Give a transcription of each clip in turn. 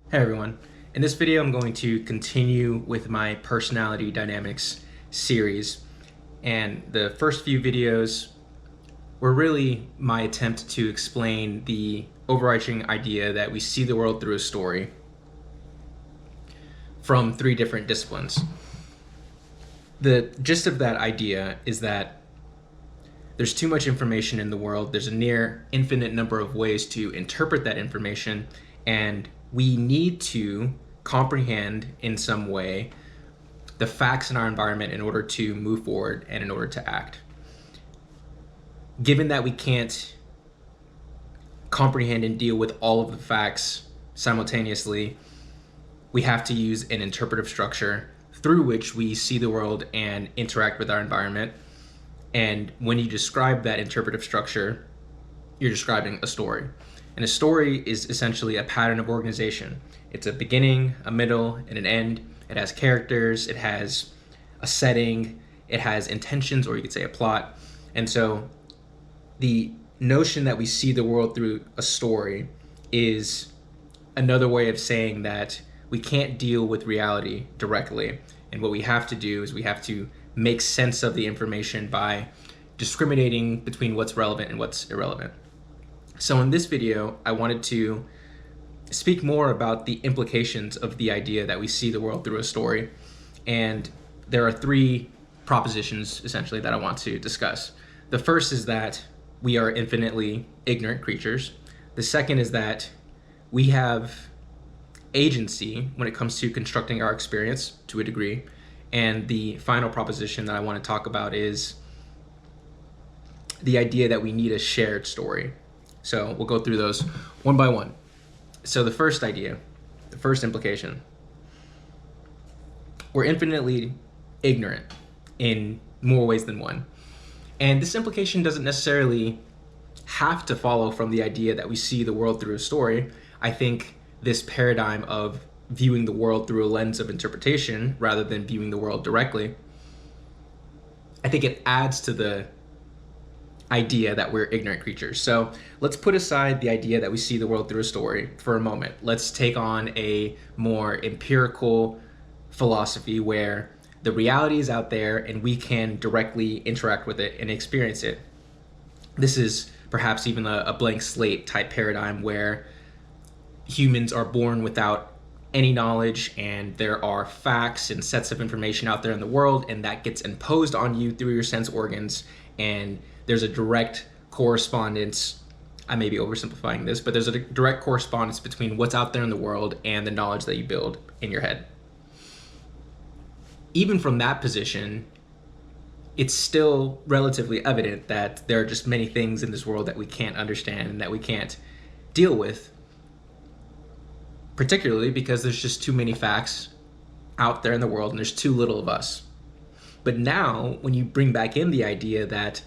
Hey everyone, in this video I'm going to continue with my personality dynamics series, and the first few videos were really my attempt to explain the overarching idea that we see the world through a story from three different disciplines. The gist of that idea is that there's too much information in the world, there's a near infinite number of ways to interpret that information, and we need to comprehend in some way the facts in our environment in order to move forward and in order to act. Given that we can't comprehend and deal with all of the facts simultaneously, we have to use an interpretive structure through which we see the world and interact with our environment. And when you describe that interpretive structure, you're describing a story. And a story is essentially a pattern of organization. It's a beginning, a middle, and an end. It has characters, it has a setting, it has intentions, or you could say a plot. And so the notion that we see the world through a story is another way of saying that we can't deal with reality directly. And what we have to do is we have to make sense of the information by discriminating between what's relevant and what's irrelevant. So in this video, I wanted to speak more about the implications of the idea that we see the world through a story. And there are three propositions, essentially, that I want to discuss. The first is that we are infinitely ignorant creatures. The second is that we have agency when it comes to constructing our experience to a degree. And the final proposition that I want to talk about is the idea that we need a shared story. So we'll go through those one by one. So the first idea, the first implication, we're infinitely ignorant in more ways than one. And this implication doesn't necessarily have to follow from the idea that we see the world through a story. I think this paradigm of viewing the world through a lens of interpretation rather than viewing the world directly, I think it adds to the idea that we're ignorant creatures. So let's put aside the idea that we see the world through a story for a moment. Let's take on a more empirical philosophy where the reality is out there and we can directly interact with it and experience it. This is perhaps even a blank slate type paradigm where humans are born without any knowledge and there are facts and sets of information out there in the world, and that gets imposed on you through your sense organs, and there's a direct correspondence. I may be oversimplifying this, but there's a direct correspondence between what's out there in the world and the knowledge that you build in your head. Even from that position, it's still relatively evident that there are just many things in this world that we can't understand and that we can't deal with, particularly because there's just too many facts out there in the world and there's too little of us. But now, when you bring back in the idea that,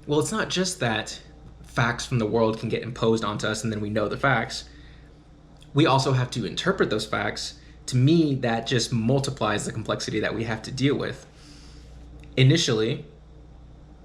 well, it's not just that facts from the world can get imposed onto us and then we know the facts, we also have to interpret those facts. To me, that just multiplies the complexity that we have to deal with. Initially,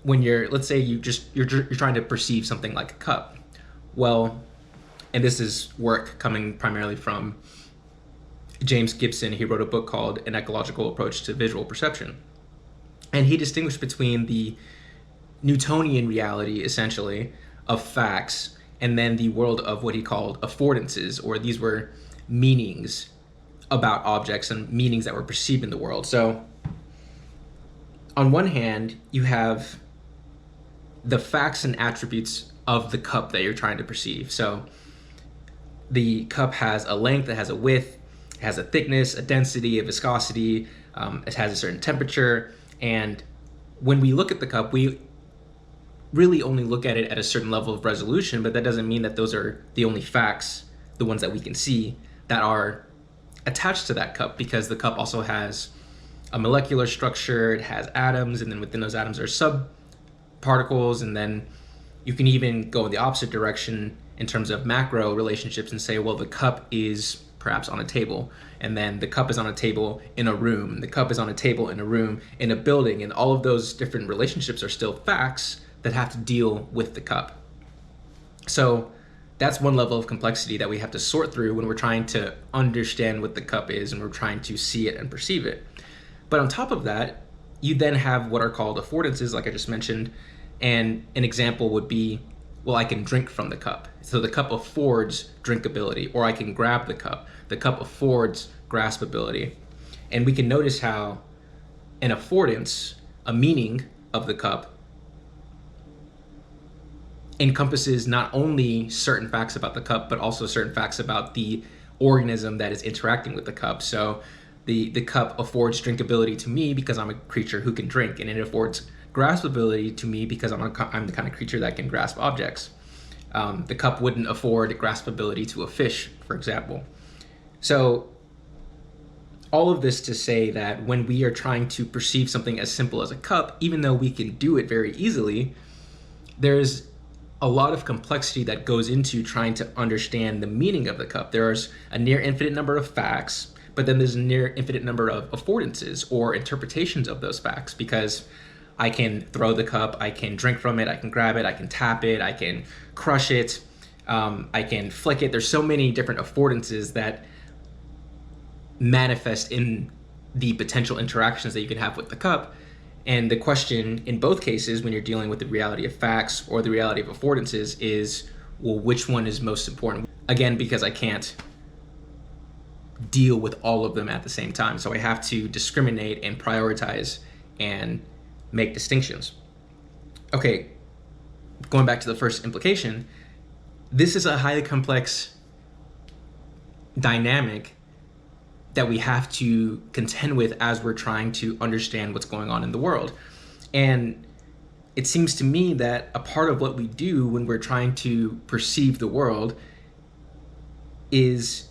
when let's say you're trying to perceive something like a cup. Well, and this is work coming primarily from James Gibson. He wrote a book called An Ecological Approach to Visual Perception. And he distinguished between the Newtonian reality, essentially, of facts, and then the world of what he called affordances, or these were meanings about objects and meanings that were perceived in the world. So on one hand, you have the facts and attributes of the cup that you're trying to perceive. So the cup has a length, it has a width, it has a thickness, a density, a viscosity, it has a certain temperature. And when we look at the cup, we really only look at it at a certain level of resolution, but that doesn't mean that those are the only facts, the ones that we can see, that are attached to that cup, because the cup also has a molecular structure, it has atoms, and then within those atoms are subparticles, and then you can even go in the opposite direction in terms of macro relationships and say, well, the cup is perhaps on a table, and then the cup is on a table in a room, the cup is on a table in a room in a building, and all of those different relationships are still facts that have to deal with the cup. So that's one level of complexity that we have to sort through when we're trying to understand what the cup is and we're trying to see it and perceive it. But on top of that, you then have what are called affordances, like I just mentioned. And an example would be, well, I can drink from the cup. So the cup affords drinkability, or I can grab the cup. The cup affords graspability. And we can notice how an affordance, a meaning of the cup, encompasses not only certain facts about the cup, but also certain facts about the organism that is interacting with the cup. So the cup affords drinkability to me because I'm a creature who can drink, and it affords graspability to me because I'm the kind of creature that can grasp objects. The cup wouldn't afford graspability to a fish, for example. So all of this to say that when we are trying to perceive something as simple as a cup, even though we can do it very easily, there's a lot of complexity that goes into trying to understand the meaning of the cup. There's a near infinite number of facts, but then there's a near infinite number of affordances or interpretations of those facts, because I can throw the cup, I can drink from it, I can grab it, I can tap it, I can crush it, I can flick it. There's so many different affordances that manifest in the potential interactions that you can have with the cup. And the question in both cases, when you're dealing with the reality of facts or the reality of affordances, is, well, which one is most important? Again, because I can't deal with all of them at the same time. So I have to discriminate and prioritize and make distinctions. Okay, going back to the first implication, this is a highly complex dynamic that we have to contend with as we're trying to understand what's going on in the world. And it seems to me that a part of what we do when we're trying to perceive the world is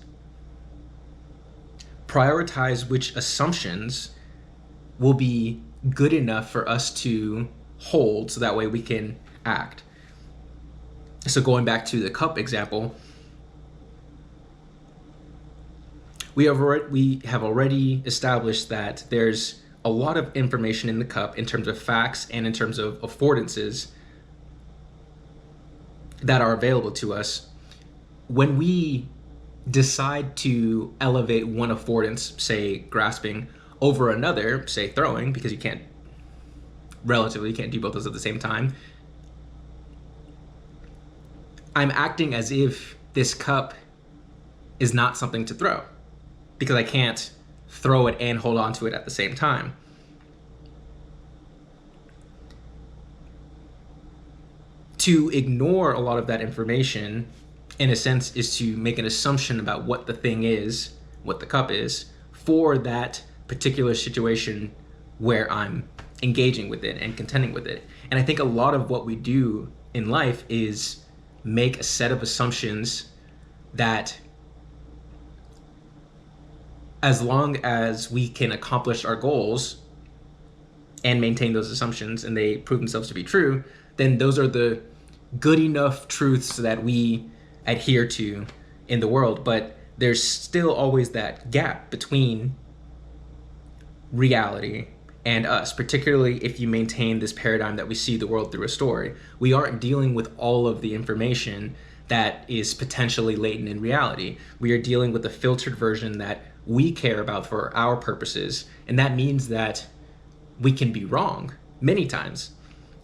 prioritize which assumptions will be good enough for us to hold, so that way we can act. So going back to the cup example, we have already established that there's a lot of information in the cup in terms of facts and in terms of affordances that are available to us. When we decide to elevate one affordance, say grasping, over another, say throwing, because you can't do both those at the same time, I'm acting as if this cup is not something to throw, because I can't throw it and hold on to it at the same time. To ignore a lot of that information, in a sense, is to make an assumption about what the thing is, what the cup is, for that particular situation where I'm engaging with it and contending with it. And I think a lot of what we do in life is make a set of assumptions that, as long as we can accomplish our goals and maintain those assumptions and they prove themselves to be true, then those are the good enough truths that we adhere to in the world. But there's still always that gap between reality and us, particularly if you maintain this paradigm that we see the world through a story. We aren't dealing with all of the information that is potentially latent in reality. We are dealing with a filtered version that we care about for our purposes, and that means that we can be wrong many times.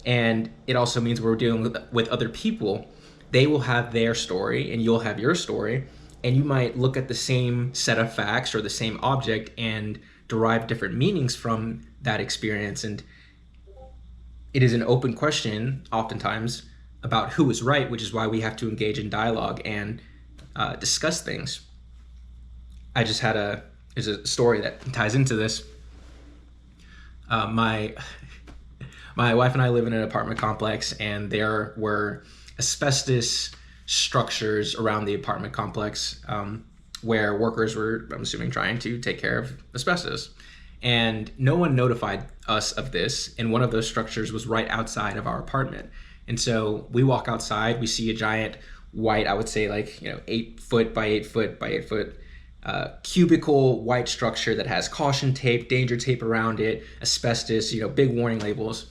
And it also means we're dealing with other people. They will have their story and you'll have your story, and you might look at the same set of facts or the same object and derive different meanings from that experience. And it is an open question oftentimes about who is right, which is why we have to engage in dialogue and discuss things. I just had there's a story that ties into this. My wife and I live in an apartment complex, and there were asbestos structures around the apartment complex where workers were, I'm assuming, trying to take care of asbestos. And no one notified us of this, and one of those structures was right outside of our apartment. And so we walk outside, we see a giant white, I would say 8 foot by 8 foot by 8 foot cubicle white structure that has caution tape, danger tape around it, asbestos, big warning labels.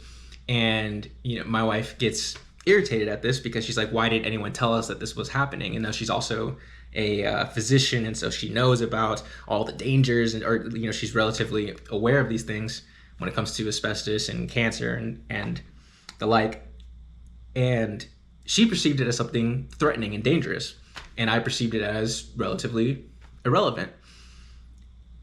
And my wife gets irritated at this because she's like, why didn't anyone tell us that this was happening? And now she's also a physician, and so she knows about all the dangers, and or she's relatively aware of these things when it comes to asbestos and cancer and the like. And she perceived it as something threatening and dangerous, and I perceived it as relatively irrelevant.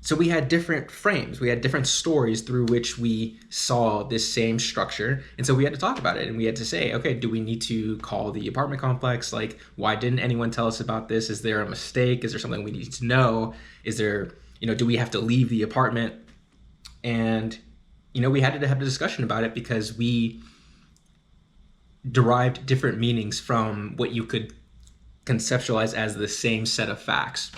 So we had different frames, we had different stories through which we saw this same structure. And so we had to talk about it, and we had to say, okay, do we need to call the apartment complex? Like, why didn't anyone tell us about this? Is there a mistake? Is there something we need to know? Is there, do we have to leave the apartment? And, we had to have a discussion about it because we derived different meanings from what you could conceptualize as the same set of facts.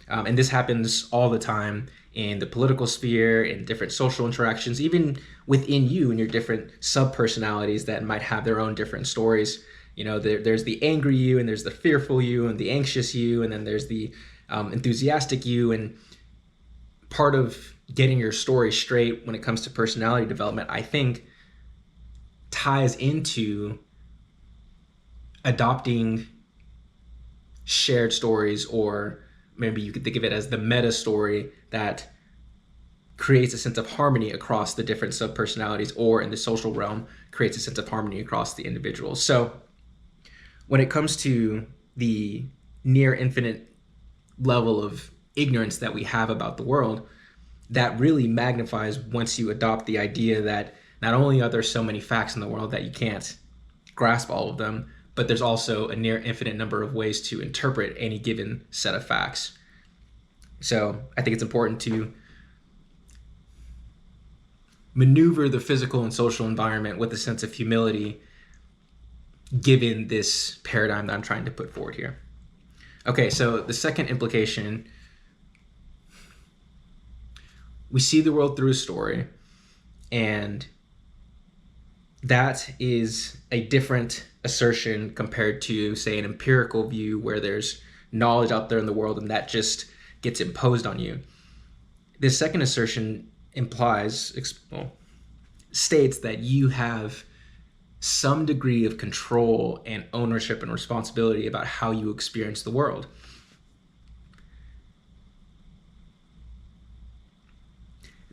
And this happens all the time in the political sphere, in different social interactions, even within you and your different sub-personalities that might have their own different stories. There's the angry you, and there's the fearful you, and the anxious you, and then there's the enthusiastic you. And part of getting your story straight when it comes to personality development, I think, ties into adopting shared stories, or maybe you could think of it as the meta story that creates a sense of harmony across the different sub-personalities, or in the social realm, creates a sense of harmony across the individuals. So when it comes to the near infinite level of ignorance that we have about the world, that really magnifies once you adopt the idea that not only are there so many facts in the world that you can't grasp all of them, but there's also a near infinite number of ways to interpret any given set of facts. So I think it's important to maneuver the physical and social environment with a sense of humility, given this paradigm that I'm trying to put forward here. Okay, so the second implication, we see the world through a story, and that is a different assertion compared to, say, an empirical view where there's knowledge out there in the world and that just gets imposed on you. This second assertion states that you have some degree of control and ownership and responsibility about how you experience the world.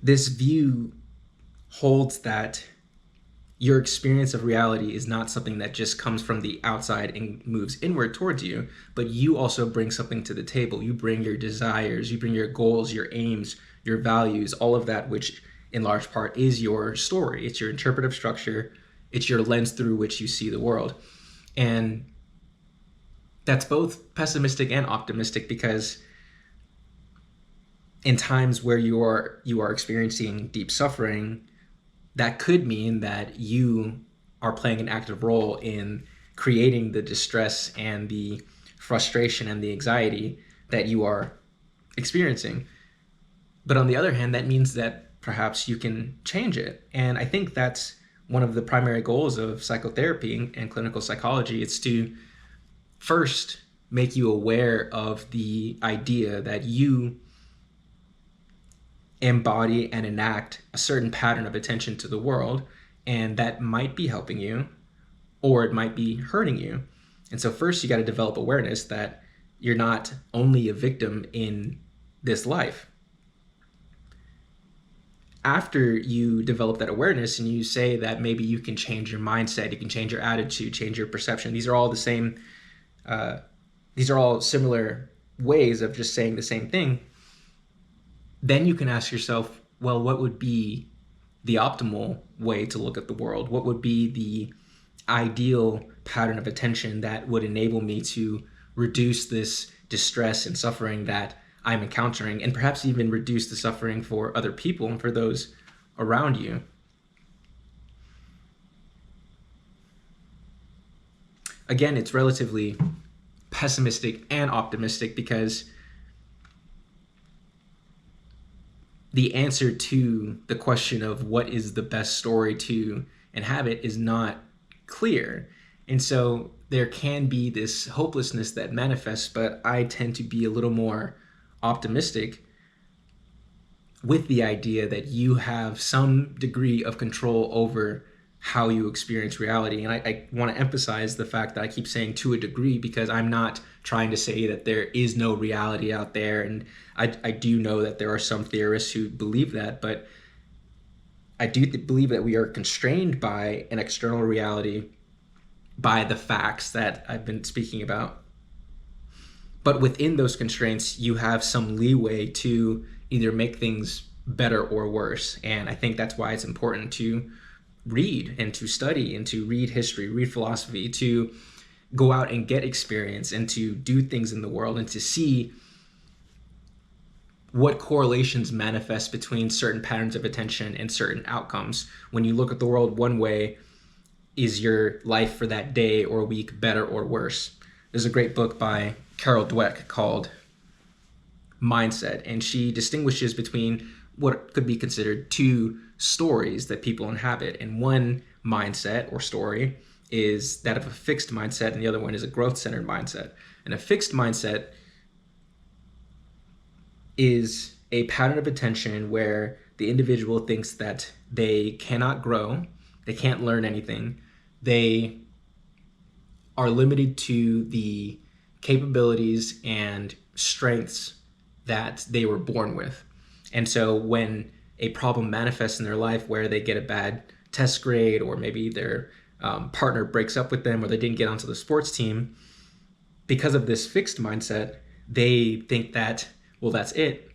This view holds that your experience of reality is not something that just comes from the outside and moves inward towards you, but you also bring something to the table. You bring your desires, you bring your goals, your aims, your values, all of that, which in large part is your story. It's your interpretive structure. It's your lens through which you see the world. And that's both pessimistic and optimistic, because in times where you are experiencing deep suffering, that could mean that you are playing an active role in creating the distress and the frustration and the anxiety that you are experiencing. But on the other hand, that means that perhaps you can change it. And I think that's one of the primary goals of psychotherapy and clinical psychology. It's to first make you aware of the idea that you embody and enact a certain pattern of attention to the world, and that might be helping you or it might be hurting you. And so first you got to develop awareness that you're not only a victim in this life. After you develop that awareness and you say that maybe you can change your mindset, you can change your attitude, change your perception, these are all the same, these are all similar ways of just saying the same thing. Then you can ask yourself, well, what would be the optimal way to look at the world? What would be the ideal pattern of attention that would enable me to reduce this distress and suffering that I'm encountering, and perhaps even reduce the suffering for other people and for those around you? Again, it's relatively pessimistic and optimistic, because the answer to the question of what is the best story to inhabit is not clear. And so there can be this hopelessness that manifests, but I tend to be a little more optimistic with the idea that you have some degree of control over how you experience reality. And I want to emphasize the fact that I keep saying to a degree, because I'm not trying to say that there is no reality out there. And I do know that there are some theorists who believe that, but I do believe that we are constrained by an external reality, by the facts that I've been speaking about. But within those constraints, you have some leeway to either make things better or worse. And I think that's why it's important to read and to study and to read history, read philosophy, to go out and get experience and to do things in the world and to see what correlations manifest between certain patterns of attention and certain outcomes. When you look at the world one way, is your life for that day or week better or worse? There's a great book by Carol Dweck called Mindset, and she distinguishes between what could be considered two stories that people inhabit. And one mindset or story is that of a fixed mindset, and the other one is a growth-centered mindset. And a fixed mindset is a pattern of attention where the individual thinks that they cannot grow, they can't learn anything, they are limited to the capabilities and strengths that they were born with. And so when a problem manifests in their life where they get a bad test grade, or maybe their partner breaks up with them, or they didn't get onto the sports team, because of this fixed mindset, they think that, well, that's it.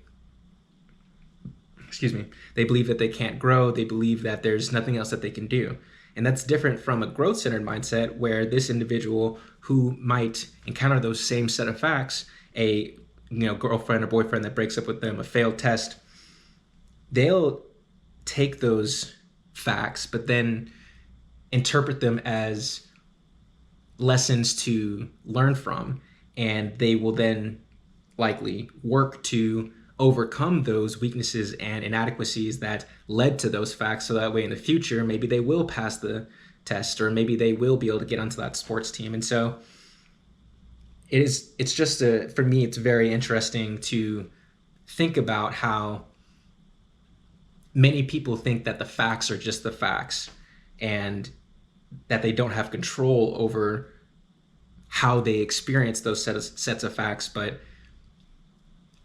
Excuse me. They believe that they can't grow. They believe that there's nothing else that they can do. And that's different from a growth-centered mindset, where this individual who might encounter those same set of facts, a girlfriend or boyfriend that breaks up with them, a failed test, they'll take those facts, but then interpret them as lessons to learn from, and they will then likely work to overcome those weaknesses and inadequacies that led to those facts, so that way in the future maybe they will pass the test, or maybe they will be able to get onto that sports team. And so it's just for me, it's very interesting to think about how many people think that the facts are just the facts, and that they don't have control over how they experience those sets of facts. But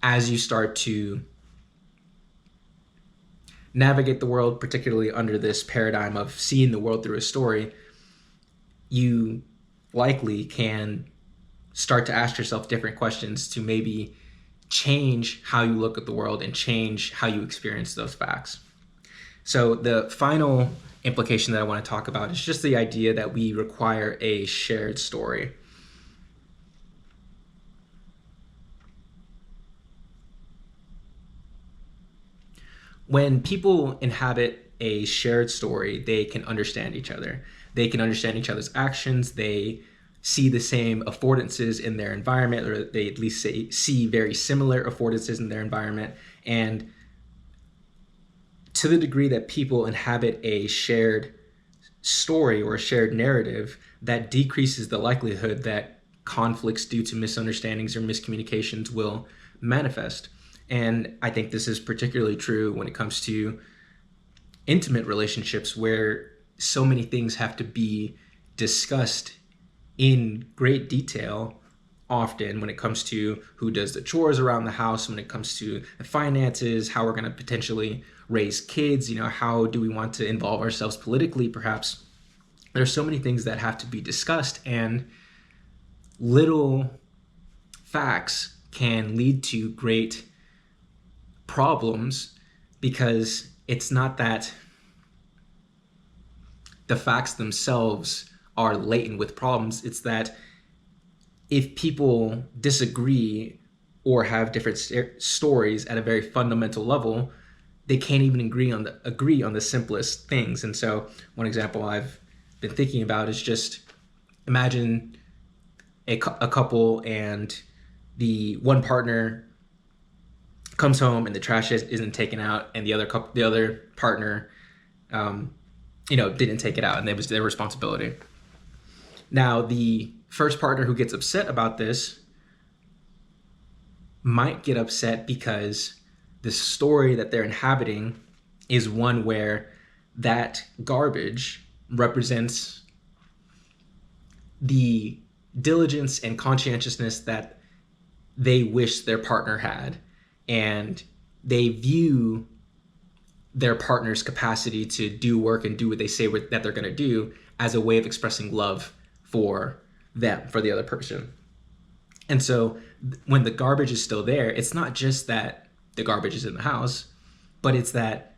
as you start to navigate the world, particularly under this paradigm of seeing the world through a story, you likely can start to ask yourself different questions to maybe change how you look at the world and change how you experience those facts. So the final implication that I want to talk about is just the idea that we require a shared story. When people inhabit a shared story, they can understand each other. They can understand each other's actions. They see the same affordances in their environment, or they at least see very similar affordances in their environment. And to the degree that people inhabit a shared story or a shared narrative, that decreases the likelihood that conflicts due to misunderstandings or miscommunications will manifest. And I think this is particularly true when it comes to intimate relationships, where so many things have to be discussed in great detail, often when it comes to who does the chores around the house, when it comes to the finances, how we're going to potentially raise kids, how do we want to involve ourselves politically, perhaps. There are so many things that have to be discussed, and little facts can lead to great problems, because it's not that the facts themselves are laden with problems. It's that if people disagree or have different stories at a very fundamental level, they can't even agree on the simplest things. And so one example I've been thinking about is just imagine a couple, and the one partner comes home and the trash isn't taken out, and the other partner didn't take it out, and it was their responsibility. Now the first partner who gets upset about this might get upset because the story that they're inhabiting is one where that garbage represents the diligence and conscientiousness that they wish their partner had, and they view their partner's capacity to do work and do what they say that they're going to do as a way of expressing love for them, for the other person. And so when the garbage is still there, it's not just that the garbage is in the house, but it's that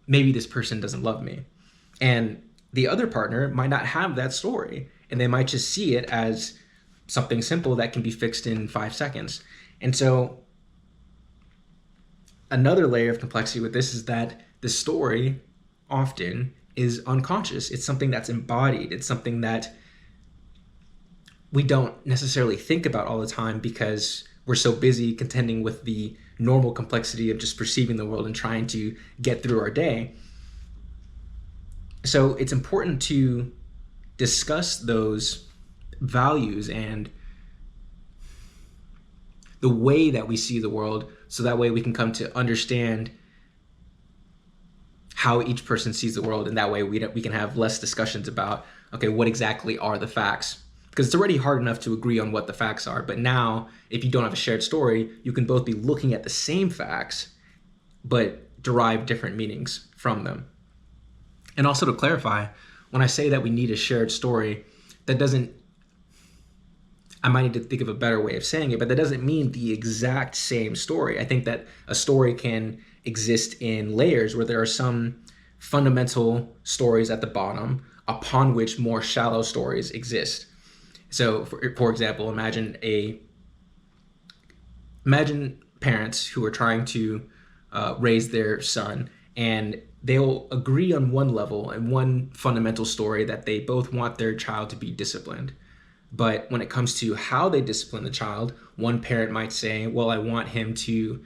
maybe this person doesn't love me. And the other partner might not have that story, and they might just see it as something simple that can be fixed in 5 seconds. And so another layer of complexity with this is that the story often is unconscious. It's something that's embodied. It's something that we don't necessarily think about all the time because we're so busy contending with the normal complexity of just perceiving the world and trying to get through our day. So it's important to discuss those values and the way that we see the world, so that way we can come to understand how each person sees the world, and that way we can have less discussions about, okay, what exactly are the facts? Because it's already hard enough to agree on what the facts are, but now if you don't have a shared story, you can both be looking at the same facts but derive different meanings from them. And also, to clarify, when I say that we need a shared story, that doesn't, I might need to think of a better way of saying it, but that doesn't mean the exact same story. I think that a story can exist in layers where there are some fundamental stories at the bottom upon which more shallow stories exist. So for example, imagine parents who are trying to raise their son, and they'll agree on one level and one fundamental story that they both want their child to be disciplined. But when it comes to how they discipline the child, one parent might say, well, I want him to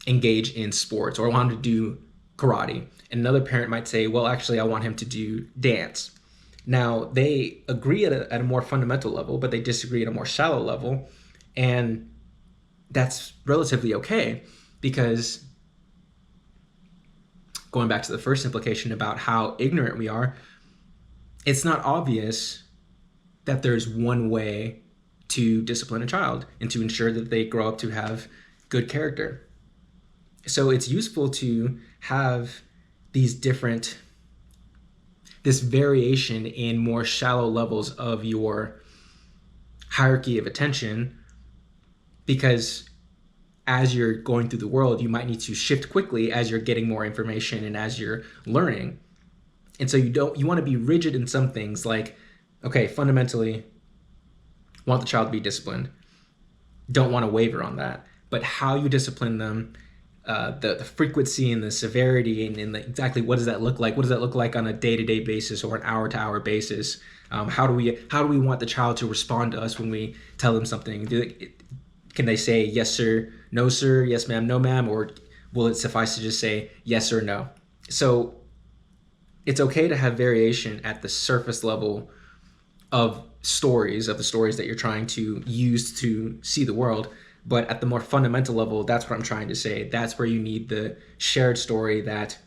engage in sports, or I want him to do karate. And another parent might say, well, actually, I want him to do dance. Now, they agree at a more fundamental level, but they disagree at a more shallow level. And that's relatively okay, because going back to the first implication about how ignorant we are, it's not obvious that there's one way to discipline a child and to ensure that they grow up to have good character. So it's useful to have this variation in more shallow levels of your hierarchy of attention, because as you're going through the world, you might need to shift quickly as you're getting more information and as you're learning. And so you want to be rigid in some things, like, okay, fundamentally, want the child to be disciplined. Don't want to waver on that. But how you discipline them, the frequency and the severity, and exactly what does that look like? What does that look like on a day-to-day basis or an hour-to-hour basis? How do we want the child to respond to us when we tell them something? Can they say yes sir, no sir, yes ma'am, no ma'am, or will it suffice to just say yes or no? So it's okay to have variation at the surface level of the stories that you're trying to use to see the world. But at the more fundamental level, that's what I'm trying to say. That's where you need the shared story that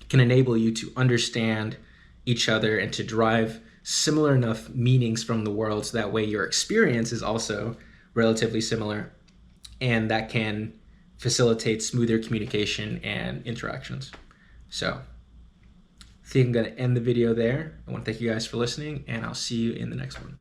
can enable you to understand each other and to derive similar enough meanings from the world, so that way your experience is also relatively similar, and that can facilitate smoother communication and interactions. So I think I'm going to end the video there. I want to thank you guys for listening, and I'll see you in the next one.